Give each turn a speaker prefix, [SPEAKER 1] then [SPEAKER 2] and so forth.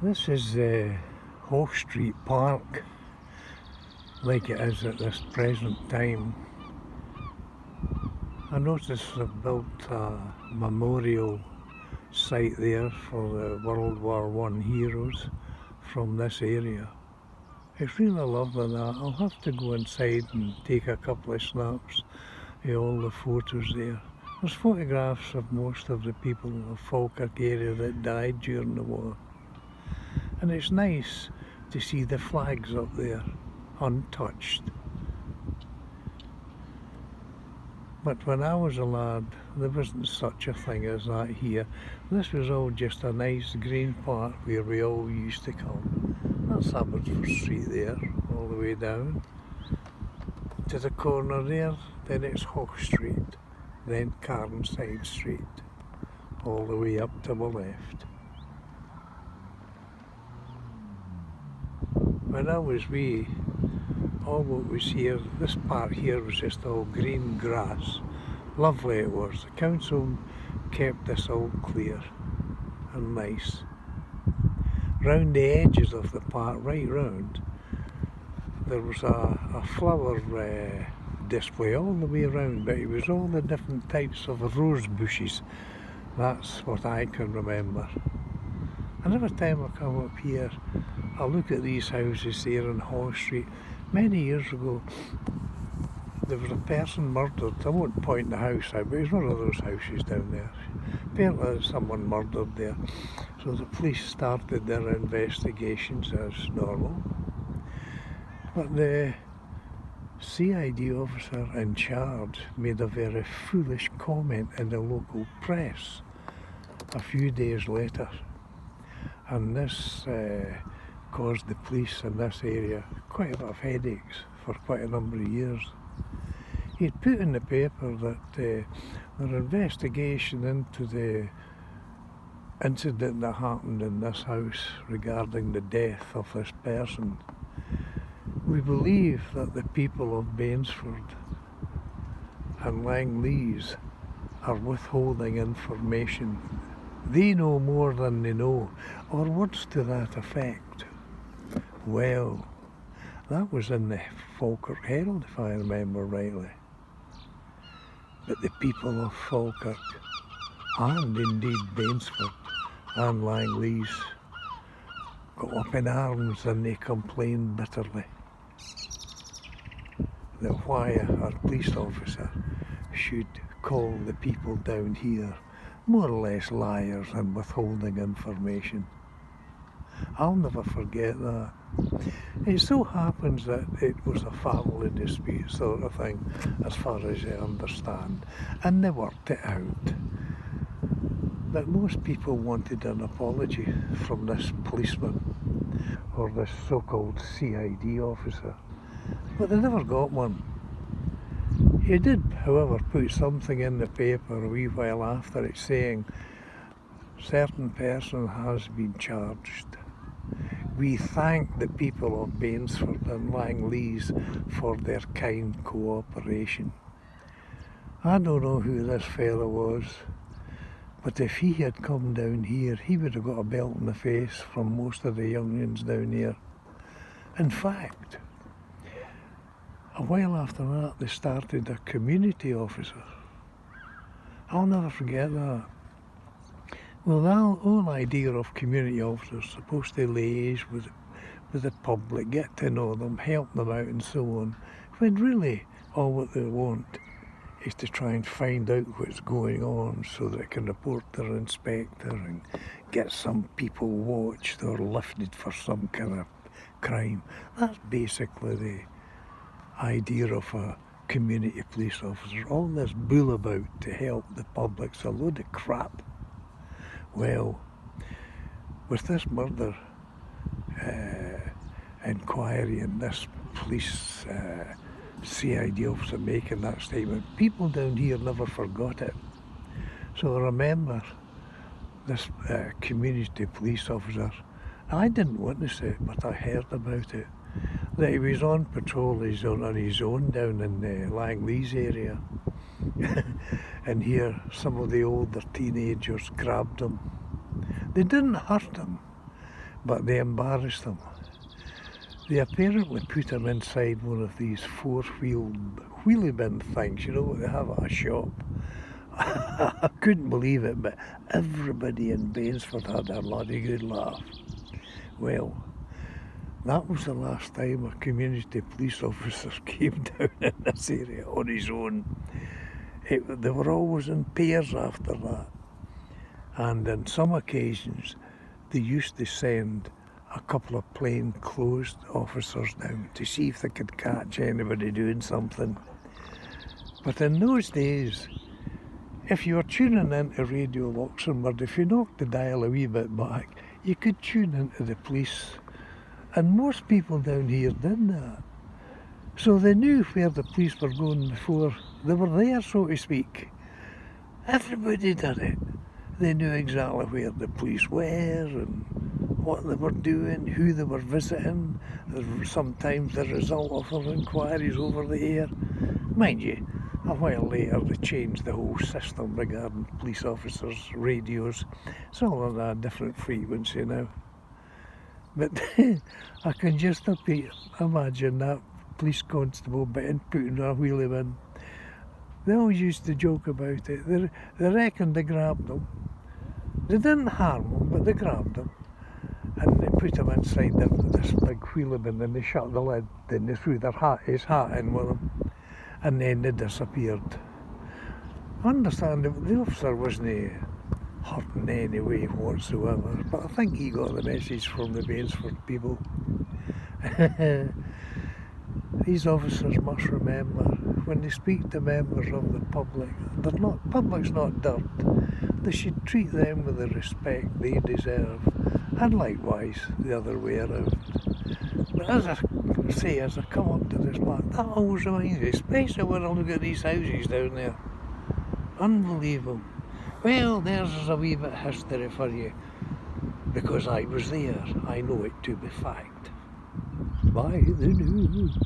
[SPEAKER 1] This is Hall Street Park, like it is at this present time. I noticed they've built a memorial site there for the World War I heroes from this area. It's really lovely that. I'll have to go inside and take a couple of snaps of all the photos there. There's photographs of most of the people in the Falkirk area that died during the war. And it's nice to see the flags up there, untouched. But when I was a lad, there wasn't such a thing as that here. This was all just a nice green park where we all used to come. That's Abbotsford Street there, all the way down. To the corner there, then it's Hall Street, then Carnside Street, all the way up to the left. When I was wee, all what was here, this part here was just all green grass. Lovely it was. The council kept this all clear and nice. Round the edges of the park, right round, there was a flower display all the way around, but it was all the different types of rose bushes. That's what I can remember. And every time I come up here, I look at these houses there on Hall Street. Many years ago, there was a person murdered. I won't point the house out, but it was one of those houses down there. Apparently someone murdered there. So the police started their investigations as normal. But the CID officer in charge made a very foolish comment in the local press a few days later. And this caused the police in this area quite a lot of headaches for quite a number of years. He'd put in the paper that their investigation into the incident that happened in this house regarding the death of this person. We believe that the people of Bainsford and Langleys are withholding information. They know more than they know, or words to that effect. Well, that was in the Falkirk Herald, if I remember rightly. But the people of Falkirk, and indeed Bainsford and Langleys, got up in arms and they complained bitterly that why a police officer should call the people down here more or less liars and withholding information. I'll never forget that. It so happens that it was a family dispute sort of thing, as far as I understand, and they worked it out. But most people wanted an apology from this policeman, or this so-called CID officer, but they never got one. He did, however, put something in the paper a wee while after it saying, certain person has been charged. We thank the people of Bainsford and Langleys for their kind cooperation. I don't know who this fellow was, but if he had come down here, he would have got a belt in the face from most of the young'uns down here. In fact, a while after that, they started a community officer. I'll never forget that. Well, the whole idea of community officers supposed to liaise with the public, get to know them, help them out and so on, when really all what they want is to try and find out what's going on so that they can report their inspector and get some people watched or lifted for some kind of crime. That's basically the idea of a community police officer. All this bull about to help the public's a load of crap. Well, with this murder inquiry and this police CID officer making that statement, people down here never forgot it. So I remember this community police officer, I didn't witness it, but I heard about it, that he was on patrol on his own down in the Langleys area. And here some of the older teenagers grabbed him. They didn't hurt him, but they embarrassed him. They apparently put him inside one of these four-wheeled wheelie bin things, you know what they have at a shop. I couldn't believe it, but everybody in Bainsford had a bloody good laugh. Well, that was the last time a community police officer came down in this area on his own. They were always in pairs after that. And on some occasions, they used to send a couple of plain-clothes officers down to see if they could catch anybody doing something. But in those days, if you were tuning into Radio Luxembourg, if you knocked the dial a wee bit back, you could tune into the police. And most people down here did that. So they knew where the police were going before they were there, so to speak. Everybody did it. They knew exactly where the police were and what they were doing, who they were visiting, sometimes the result of their inquiries over the air. Mind you, a while later they changed the whole system regarding police officers' radios. It's all on a different frequency now. But I can just imagine that police constable being put in a wheelie bin. They always used to joke about it. They reckoned they grabbed them. They didn't harm them, but they grabbed them. And they put him inside this big wheelie bin and they shut the lid and they threw his hat in with him. And then they disappeared. I understand the officer wasn't hurt in any way whatsoever, but I think he got the message from the Bainsford people. These officers must remember, when they speak to members of the public, public's not dirt. They should treat them with the respect they deserve, and likewise the other way around. But as I say, as I come up to this park, that always reminds me, especially when I look at these houses down there. Unbelievable. Well, there's a wee bit of history for you, because I was there. I know it to be fact. By the news.